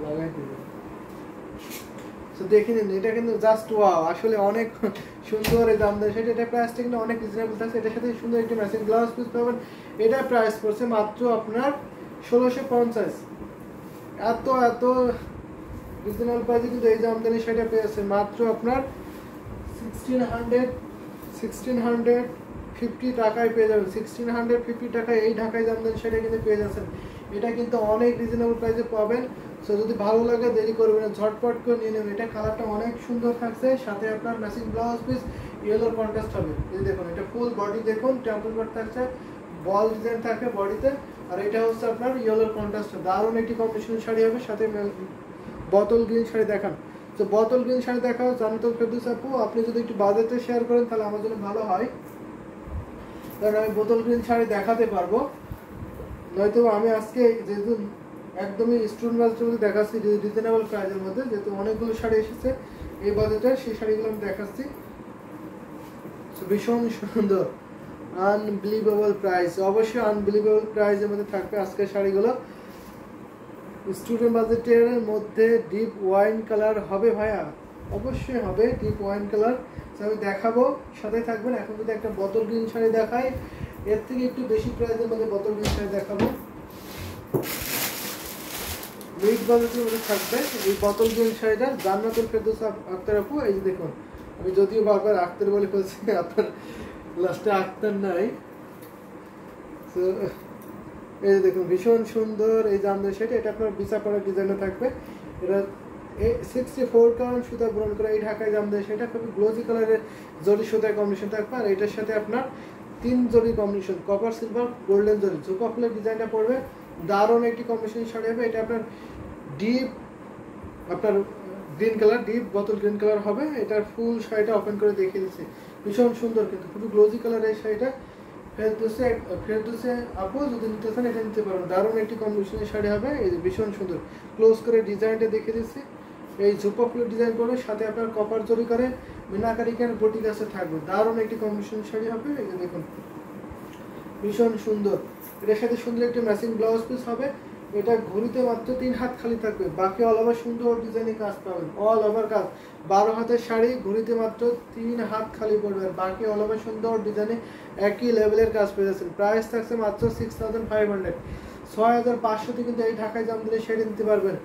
লাগাই দিবে। তো দেখে নিন, এটা কিন্তু জাস্ট ওয়াও, আসলে অনেক সুন্দর এই দামদার শাড়ি। এটা প্রাইসটা কিন্তু অনেক রিজনেবল থাকছে। এটার সাথে সুন্দর একটি ম্যাচিং ব্লাউজ পিস পাবেন। এটা প্রাইস পড়ছে মাত্র আপনার 1650। এত এত রিজনেবল প্রাইসে কিন্তু এই জামদানি শাড়িটা পেয়েছে মাত্র আপনার 1650 টাকায় পেয়ে যাবেন। 1650 টাকায় এই ঢাকায় জামদানি শাড়ি কিন্তু পেয়ে যাচ্ছেন। এটা কিন্তু অনেক রিজনেবল প্রাইসে পাবেন। সো যদি ভালো লাগে দেরি করবেন না, ঝটপট করে নিয়ে নেবেন। এটা কালারটা অনেক সুন্দর থাকছে, সাথে আপনার matching blouse piece yellow contrast হবে। এই দেখুন, এটা ফুল বডি দেখুন, টেম্পল পার্ট থাকছে, বল ডিজাইন থাকে বডিতে, আর এটা হচ্ছে আপনার ইয়েলো কন্ট্রাস্ট। দারুণ একটি কম্বিনেশন শাড়ি হবে। সাথে বোতল গ্রিন শাড়ি দেখান। তো বোতল গ্রিন শাড়ি দেখাও জানতুল ফেরদৌস আপু, আপনি যদি একটু বাজেটে শেয়ার করেন তাহলে আমার জন্য ভালো হয়, কারণ আমি বোতল গ্রিন শাড়ি দেখাতে পারবো। নয়তো আমি আজকে যেহেতু একদমই স্টুডেন্ট বাজেটের মধ্যে দেখাচ্ছি, রিজনেবল প্রাইসের মধ্যে, যেহেতু অনেকগুলো শাড়ি এসেছে এই বাজেটে, সেই শাড়িগুলো আমি দেখাচ্ছি। ভীষণ সুন্দর, আনবিলিভেবল প্রাইস, অবশ্যই আনবিলিভেবল প্রাইসের মধ্যে থাকবে আজকের শাড়িগুলো। স্টুডেন্ট বাজেটের মধ্যে ডিপ ওয়াইন কালার হবে ভাইয়া, অবশ্যই হবে ডিপ ওয়াইন কালার। আমি দেখাবো, সাথে থাকবেন। এখন যদি একটা বোতল গ্রিন শাড়ি দেখাই, এর থেকে একটু বেশি প্রাইসের মধ্যে বোতল গ্রিন শাড়ি দেখাবো, মিড বাজেটের মধ্যে থাকবে এই বোতল গ্রিন শাড়িটা। জান্নাতুল ফেরদৌস আক্তার আপু, এই যে দেখুন, আমি যদিও বারবার আক্তার বলে ফেলছি, আপনার লাস্টে আক্তার নাই। তো এই যে দেখুন, ভীষণ সুন্দর এই জামদানি শাড়ি। এটা আপনার বিছা পড়ার ডিজাইনে থাকবে। এটা 64 কাউন্ট সুতা ব্রন করা এই ঢাকায় জামদানি শাড়িটা খুবই গ্লোজি কালারের জরি সুতার কম্বিনেশন থাকবে। আর এটার সাথে আপনার 3 জরি কম্বিনেশন, কপার সিলভার গোল্ডেন জরি, ঝুঁকা ফুলের ডিজাইনটা পড়বে। দারুণ একটি কম্বিনেশন শাড়ি হবে। এটা আপনার ডিপ আপনার গ্রিন কালার, ডিপ বোতল গ্রিন কালার হবে। এটার ফুল শাড়িটা ওপেন করে দেখিয়ে দিচ্ছি, ভীষণ সুন্দর কিন্তু খুবই গ্লোজি কালার এই শাড়িটা। ফেরদৌসে আপু যদি নিতে চান এটা নিতে পারবেন। দারুণ একটি কম্বিনেশনের শাড়ি হবে। এই যে ভীষণ সুন্দর ক্লোজ করে ডিজাইনটা দেখিয়ে দিচ্ছি। এই ঝুপা ফুলের ডিজাইন করে সাথে আপনার কপার জরি করে মিনাকারিকার বটি গাছে থাকবে। দারুণ একটি কম্বিনেশন শাড়ি হবে। এই যে দেখুন, ভীষণ সুন্দর। এটার সাথে সুন্দর একটি ম্যাচিং ব্লাউজ পিস হবে। এটা ঘড়িতে মাত্র 3 হাত খালি থাকবে, বাকি অল ওভার সুন্দর ডিজাইনে কাজ পাবেন, অল ওভার কাজ। 12 হাতের শাড়ি, ঘড়িতে মাত্র 3 হাত খালি পড়বে, আর বাকি অল ওভার সুন্দর ডিজাইনে একই লেভেলের কাজ পেয়ে যাচ্ছেন। প্রাইস থাকছে মাত্র 6500। 6500 কিন্তু এই ঢাকায় জামদানি শাড়ি নিতে পারবেন।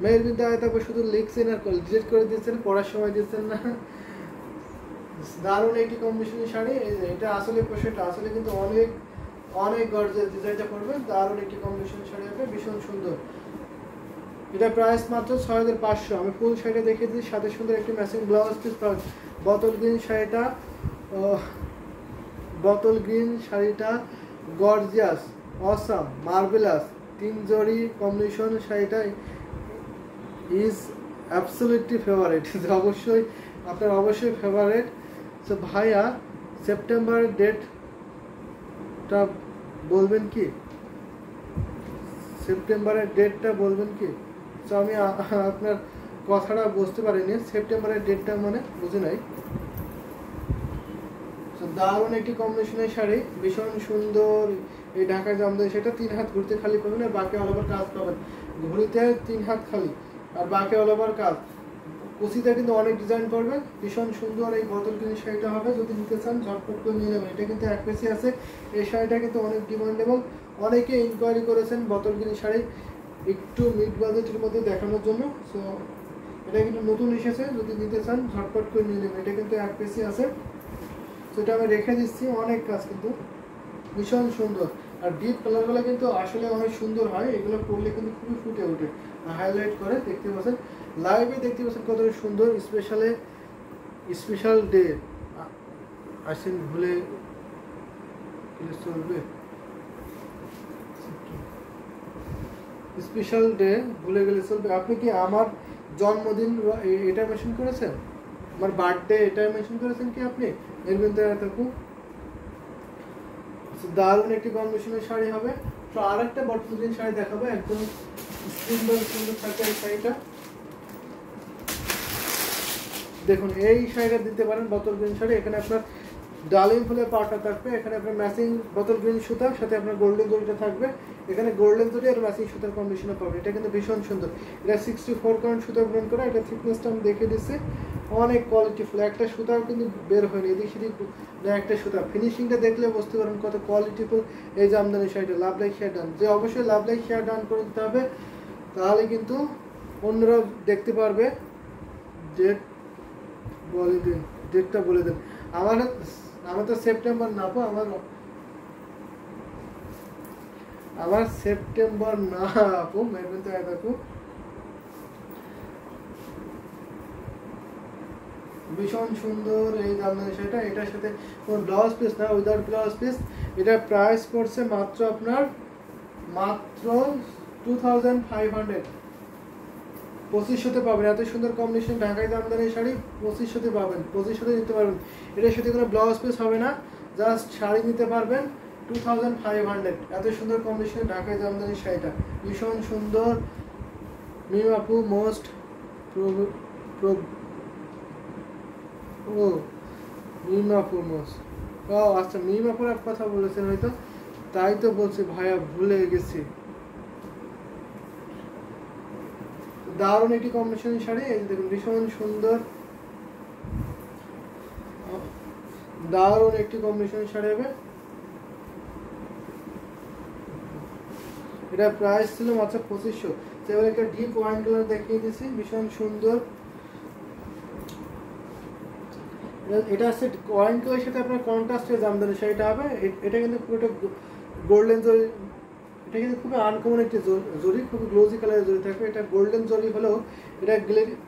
মেয়ের বিদ্যা থাকবে, শুধু লিখছেন আর ডিলিট করে দিচ্ছেন, পড়ার সময় দিচ্ছেন না। দারুণ একটি কম্বিনেশনের শাড়ি। এটা আসলে পোশাকটা আসলে কিন্তু অনেক অনেক গর্জেস ডিজাইনটা করবে। দারুণ একটি কম্বিনেশন শাড়ি হবে, ভীষণ সুন্দর। এটা প্রাইস মাত্র 6500। আমি ফুল শাড়িটা দেখিয়ে দিই, সাথে সুন্দর একটি ম্যাচিং ব্লাউজ পিস পাবেন। বোতল গ্রিন শাড়িটা, বোতল গ্রিন শাড়িটা গর্জিয়াস, অসাম, মার্ভেলাস, 3 জরি কম্বিনেশন শাড়িটা ইজ অ্যাবসলিউটলি ফেভারিট। অবশ্যই আপনার অবশ্যই ফেভারিট। তো ভাইয়া সেপ্টেম্বরের ডেটটা বলবেন কি, সেপ্টেম্বরের ডেটটা বলবেন কি? তো আমি আপনার কথাটা বুঝতে পারিনি, সেপ্টেম্বরের ডেটটা মানে বুঝে নাই। তো দারুণ একটি কম্বিনেশনের শাড়ি, ভীষণ সুন্দর এই ঢাকায় জামদানি। সেটা 3 হাত ঘুরতে খালি পাবেন, আর বাকি অল ওভার কাজ পাবেন। ঘুরিতে 3 হাত খালি, আর বাকি অল ওভার কাজ। কুচিতে কিন্তু অনেক ডিজাইন করবে, ভীষণ সুন্দর এই বোতল গ্রিন শাড়িটা হবে। যদি নিতে চান ঝটপট করে নিয়ে নেবেন। এটা কিন্তু 1 পিসই আছে। এই শাড়িটা কিন্তু অনেক ডিমান্ডেবল, অনেকে ইনকোয়ারি করেছেন বোতল গ্রিন শাড়ি একটু মিড বাজেটের মধ্যে দেখানোর জন্য। সো এটা কিন্তু নতুন এসেছে, যদি নিতে চান ঝটপট করে নিয়ে নেবেন। এটা কিন্তু 1 পিসই আছে। তো এটা আমি রেখে দিচ্ছি, অনেক কাজ কিন্তু ভীষণ সুন্দর। আর ডিপ কালারগুলো কিন্তু আসলে অনেক সুন্দর হয়, এগুলো পরলে কিন্তু খুবই ফুটে ওঠে, হাইলাইট করে। দেখতে পাচ্ছেন লাইভে, দেখতে পাচ্ছেন কতটা সুন্দর। স্পেশাল ডে আসেন, ভুলে চলবে। স্পেশাল ডে ভুলে গেলে চলবে। আপনি কি আমার জন্মদিন এটা মেনশন করেছেন, আমার বার্থডে এটা মেনশন করেছেন কি আপনি? এরবিন থাকুন। দারুণ একটি কম্বিনেশনের শাড়ি হবে। তো আরেকটা বোতল গ্রিন শাড়ি দেখাবো, একদম সুন্দর সুন্দর থাকে এই শাড়িটা। দেখুন এই শাড়িটা দিতে পারেন, বোতল গ্রিন শাড়ি। এখানে আপনার ডালিম ফুলের পাটা থাকবে, এখানে আপনার ম্যাচিং বোতল গ্রিন সুতা, সাথে আপনার গোল্ডেন জরিটা থাকবে, এখানে গোল্ডেন জরি আর ম্যাচিং সুতার কম্বিনেশনে পাবে। এটা কিন্তু ভীষণ সুন্দর, এটা 64 কারেন্ট সুতা ব্লেন্ড করা, এটা থিকনেসটা আমি দেখে দিচ্ছি, অনেক কোয়ালিটিফুল, একটা সুতাও কিন্তু বের হয়নি এদিক সেদিক একটা সুতা। ফিনিশিংটা দেখলে বুঝতে পারেন কত কোয়ালিটিফুল এই জামদানি শাড়িটা। লাভ লাইক শেয়ার ডান, যে অবশ্যই লাভ লাইক শেয়ার ডান করে দিতে হবে, তাহলে কিন্তু অন্যরা দেখতে পারবে। ডেট বলে দিন, ডেটটা বলে দিন। আমার তো সেপ্টেম্বর না আপু, আমার সেপ্টেম্বর না আপু, মেরবেন তো আপু। ভীষণ সুন্দর এই জামদানি শাড়িটা, এটার সাথে কোনো ব্লাউজ পিস না, উইদাউট ব্লাউজ পিস। এটার প্রাইস পড়ছে মাত্র আপনার 2500, 2500 পাবেন। এত সুন্দর কম্বিনেশন ঢাকাই জামদানি শাড়ি 2500 পাবেন, 2500 নিতে পারবেন। এটার সাথে কোনো ব্লাউজ পিস হবে না, জাস্ট শাড়ি নিতে পারবেন 2500। এত সুন্দর কম্বিনেশন ঢাকাই জামদানি শাড়িটা, ভীষণ সুন্দর। মিম আপু মোস্ট মিম আপু মোস্ট, ও আচ্ছা মিম আপুর এক কথা বলেছেন হয়তো, তাই তো বলছি ভাইয়া ভুলে গেছি। দারুণ একটি কম্বিনেশন শাড়ি, এই দেখুন ভীষণ সুন্দর, দারুণ একটি কম্বিনেশন শাড়ি হবে। এটা প্রাইস ছিল মাত্র 2500। এবার একটা ডিপ ওয়াইন কালার দেখিয়ে দিয়েছি, ভীষণ সুন্দর। এটা আছে ওয়াইন কালারের সাথে আপনার কন্ট্রাস্টের জামদানি শাড়িটা হবে। এটা কিন্তু পুরোটা গোল্ডেন জরি, এটা কিন্তু খুবই আনকমন একটি জরি, খুবই গ্লোজি কালারের জরি থাকবে। এটা গোল্ডেন জরি হলেও এটা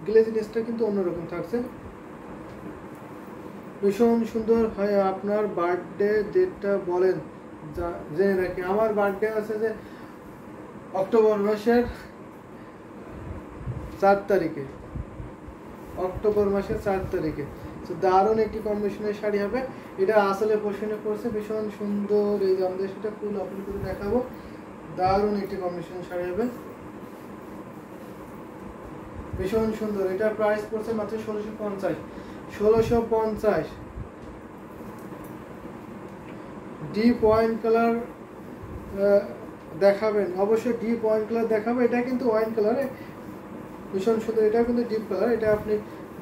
গ্লেজিনেসটা কিন্তু অন্যরকম থাকছে, ভীষণ সুন্দর হয়। আপনার বার্থডে ডেটটা বলেন জেনে রাখি। আমার বার্থডে আছে যে অক্টোবর মাসের 4 তারিখে, অক্টোবর মাসের 4 তারিখে। তো দারুণ একটি কম্বিনেশনের শাড়ি হবে। এটা আসলে পোষণে পড়ছে, ভীষণ সুন্দর এই জামদানি শাড়িটা ফুল ওপেন করে দেখাবো। দারুণ একটি কম্বিনেশনের শাড়ি হবে, ভীষণ সুন্দর। এটা প্রাইস পড়ছে মাত্র 1650। ডিপ ওয়াইন কালার দেখাবেন, অবশ্যই ডিপ ওয়াইন কালার দেখাবো। এটা কিন্তু ওয়াইন কালার, ভীষণ সুন্দর। এটা কিন্তু ডিপ কালার, এটা আপনি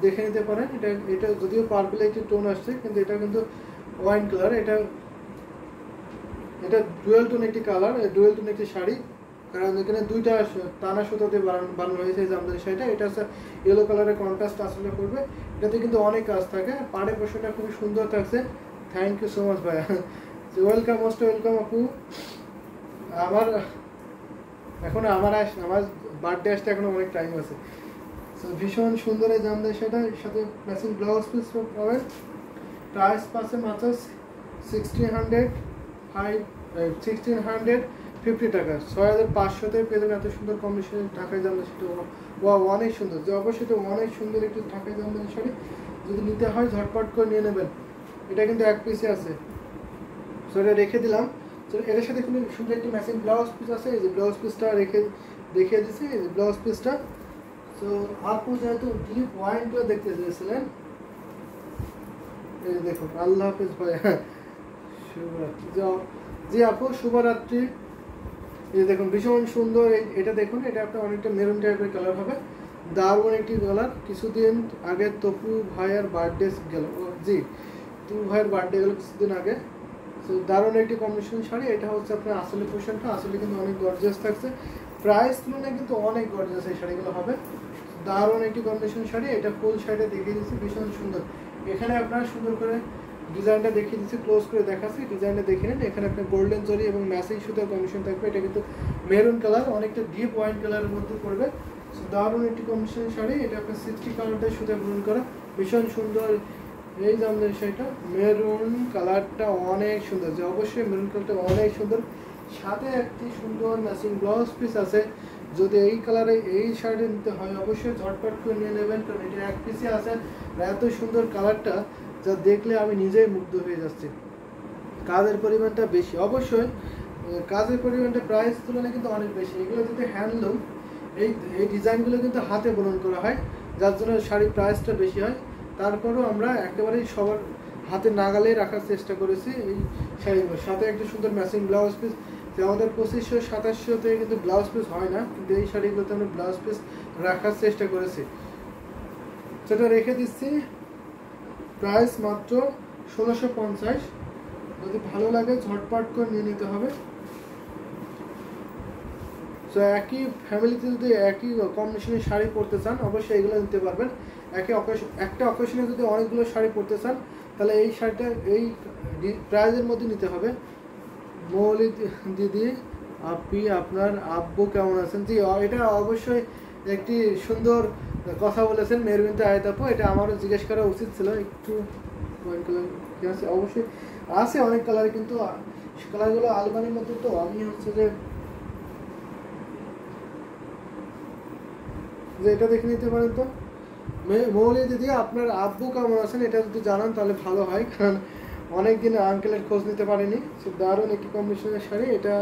দেখে নিতে পারেন। এটা যদিও পার্পল একটি টোন আসছে, কিন্তু এটা কিন্তু ওয়াইন কালার। এটা ডুয়েল টোন একটি কালার, ডুয়েল টোন একটি শাড়ি, কারণ এখানে দুইটা টানা সুতোতে বানানো হয়েছে জামদানি শাড়িটা। এটা হচ্ছে ইয়েলো কালারের কন্ট্রাস্ট আসলে করবে, এটাতে কিন্তু অনেক কাজ থাকে। পাড়ের পোশাকটা খুবই সুন্দর থাকছে। থ্যাংক ইউ সো মাচ ভাইয়া, ওয়েলকাম, মোস্ট ওয়েলকাম আপু। আমার বার্থডে আসতে এখনো অনেক টাইম আছে। তো ভীষণ সুন্দর এই জামদানি শাড়িটা, এর সাথে ম্যাচিং ব্লাউজ পিস পাবেন। প্রাইস পাচ্ছে মাত্র 1650 টাকা, 6500-তে পেয়ে যাবেন। এত সুন্দর কম্বিনেশন ঢাকাই জামদানি শাড়ি, অনেক সুন্দর। যে অবশ্যই এটা অনেক সুন্দর একটি ঢাকাই জামদানি শাড়ি, যদি নিতে হয় ঝটপট করে নিয়ে নেবেন। এটা কিন্তু এক পিসে আছে, সো এটা রেখে দিলাম। তো এটার সাথে খুবই সুন্দর একটি ম্যাচিং ব্লাউজ পিস আছে, এই যে ব্লাউজ পিসটা দেখিয়ে দিচ্ছি, এই যে ব্লাউজ পিসটা। তো আপু যেহেতু ডিপ ওয়াইনগুলো দেখতে চেয়েছিলেন, এই যে দেখুন। আল্লাহ হাফিজ ভাই, শুভরাত্রি। জি আপু শুভরাত্রি। এই দেখুন ভীষণ সুন্দর, এটা দেখুন, এটা আপনার অনেকটা মেরুন টাইপের কালার হবে, দারুণ একটি কালার। কিছুদিন আগে তপু ভাইয়ের বার্থডে গেল, জি তপু ভাইয়ের বার্থডে গেল কিছুদিন আগে। তো দারুণ একটি কম্বিনেশন শাড়ি। এটা হচ্ছে আপনার আসলে পোর্শনটা, আসলে কিন্তু অনেক গর্জিয়াস থাকছে, প্রাইস তুলনায় কিন্তু অনেক গর্জিয়াস এই শাড়িগুলো হবে। দারুণ একটি কম্বিনেশন শাড়ি। এটা ফুল শাড়িটা দেখিয়ে দিচ্ছি, ভীষণ সুন্দর। এখানে আপনার সুন্দর করে ডিজাইনটা দেখিয়ে দিচ্ছি, ক্লোজ করে দেখাচ্ছি, ডিজাইনটা দেখে নেন। এখানে আপনার গোল্ডেন জরি এবং ম্যাচিং সুতার কম্বিনেশন থাকবে। এটা কিন্তু মেরুন কালার, অনেকটা ডিপ ওয়াইন কালারের মধ্যে পড়বে। দারুণ একটি কম্বিনেশন শাড়ি। এটা আপনার 60 কালারটাই সুতা গ্রহণ করা, ভীষণ সুন্দর এই জামদানি শাড়িটা। মেরুন কালারটা অনেক সুন্দর, যে অবশ্যই মেরুন কালারটা অনেক সুন্দর। সাথে একটি সুন্দর ম্যাচিং ব্লাউজ পিস আছে। যদি এই কালারে এই শাড়ি নিতে হয় অবশ্যই ঝটপট করে নিয়ে নেবেন, কারণ এটা এক পিসে আছে। এত সুন্দর কালারটা যা দেখলে আমি নিজেই মুগ্ধ হয়ে যাচ্ছি। কাজের পরিমাণটা বেশি, অবশ্যই কাজের পরিমাণটা প্রাইস তুলনায় কিন্তু অনেক বেশি। এগুলো যদি হ্যান্ডলুম, এই ডিজাইনগুলো কিন্তু হাতে বুনন করা হয়, যার জন্য শাড়ির প্রাইসটা বেশি হয়। তারপরেও আমরা একেবারেই সবার হাতের নাগালে রাখার চেষ্টা করেছি এই শাড়িগুলো। সাথে একটা সুন্দর ম্যাচিং ব্লাউজ পিস, যে আমাদের 2500-2700-তে কিন্তু ব্লাউজ পিস হয় না, কিন্তু এই শাড়িগুলোতে আমরা ব্লাউজ পিস রাখার চেষ্টা করেছি। সেটা রেখে দিচ্ছি, প্রাইস মাত্র 1650। যদি ভালো লাগে ঝটপট করে নিয়ে নিতে হবে। তো একই ফ্যামিলিতে যদি একই কম্বিনেশনের শাড়ি পরতে চান অবশ্যই এগুলো নিতে পারবেন। একটা অকেশনে যদি অনেকগুলো শাড়ি পরতে চান তাহলে এই শাড়িটা এই প্রাইজের মধ্যে নিতে হবে। মৌলি দিদি, আপনি আপনার আব্বু কেমন আছেন? জি, এটা অবশ্যই একটি সুন্দর কথা বলেছেন মেরবিনতে আয়াত আপু, এটা আমারও জিজ্ঞেস করা উচিত ছিল। একটু ওয়াইন কালার কি আছে? অবশ্যই আছে অনেক কালার, কিন্তু কালারগুলো আলমারির মধ্যে, তো আমি হচ্ছে যে এটা দেখে নিতে পারেন। তো মৌলি দিদি, আপনার আব্বু কেমন আছেন এটা যদি জানান তাহলে ভালো হয়, কারণ অনেকদিন আঙ্কেলের খোঁজ নিতে পারিনি। দারুণ একটি কম্বিনেশনের শাড়ি এটা।